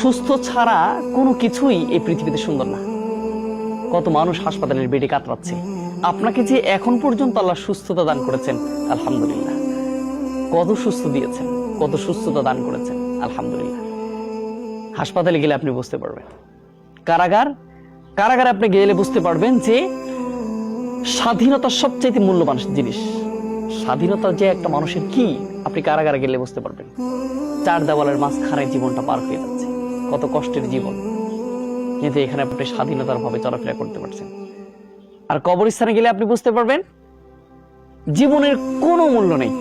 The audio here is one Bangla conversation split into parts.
সুস্থ ছাড়া কোনো কিছুই এই পৃথিবীতে সুন্দর না। কত মানুষ হাসপাতালের বেডে কাতরাচ্ছে, আপনাকে যে এখন পর্যন্ত আল্লাহ সুস্থতা দান করেছেন আলহামদুলিল্লাহ। কত সুস্থ দিয়েছেন, কত সুস্থতা দান করেছেন আলহামদুলিল্লাহ। হাসপাতালে গেলে আপনি বুঝতে পারবেন, কারাগারে আপনি গেলে বুঝতে পারবেন যে স্বাধীনতা সবচাইতে মূল্যবান জিনিস। স্বাধীনতা যে একটা মানুষের কি, আপনি কারাগারে গেলে বুঝতে পারবেন। চার দেওয়ালের মাঝখানে জীবনটা পার হয়ে যাচ্ছে, কত কষ্টের জীবন, কিন্তু এখানে আপনি স্বাধীনতার ভাবে চলাফেরা করতে পারছেন। আর কবরস্থানে গেলে আপনি বুঝতে পারবেন জীবনের কোনো মূল্য নেই।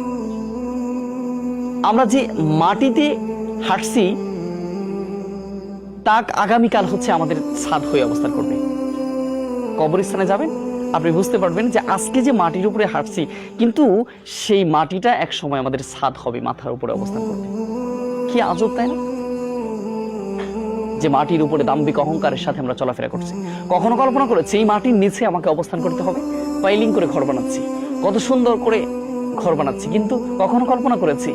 আমরা যে মাটিতে হাঁটছি তা আগামীকাল হচ্ছে আমাদের ছাদ হয়ে অবস্থান করবে। কবরস্থানে যাবেন, আপনি বুঝতে পারবেন যে আজকে যে মাটির উপরে হাঁটছি, কিন্তু সেই মাটিটা এক সময় আমাদের ছাদ হবে, মাথার উপরে অবস্থান করবে। কি আজব, তাই না? যে মাটির উপরে দাম্ভিক অহংকারের সাথে আমরা চলাফেরা করছি। কখনো কল্পনা করেছি এই মাটির নিচে আমাকে অবস্থান করতে হবে? পাইলিং করে ঘর বানাচ্ছি, কত সুন্দর করে ঘর বানাচ্ছি, কিন্তু কখনো কল্পনা করেছি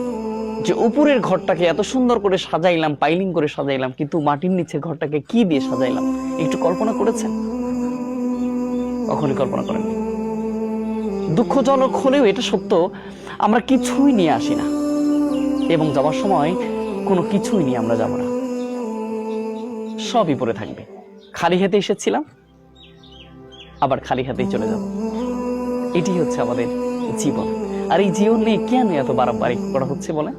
যে উপরের ঘরটাকে এত সুন্দর করে সাজাইলাম, পাইলিং করে সাজাইলাম, কিন্তু মাটির নিচের ঘরটাকে কি দিয়ে সাজাইলাম? একটু কল্পনা করেছেন? কখনই কল্পনা করেননি। দুঃখজনক হলেও এটা সত্য, আমরা কিছুই নিয়ে আসি না, এবং যাওয়ার সময় কোনো কিছুই নিয়ে আমরা যাব না, সবই পড়ে থাকবে। খালি হাতে এসেছিলাম, আবার খালি হাতেই চলে যাব। এটি হচ্ছে আমাদের জীবন। আর এই জীবন নিয়ে কেন এত বাড়াবাড়ি করা হচ্ছে বলে?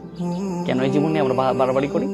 কেন এই জীবন নিয়ে আমরা বাড়াবাড়ি করি?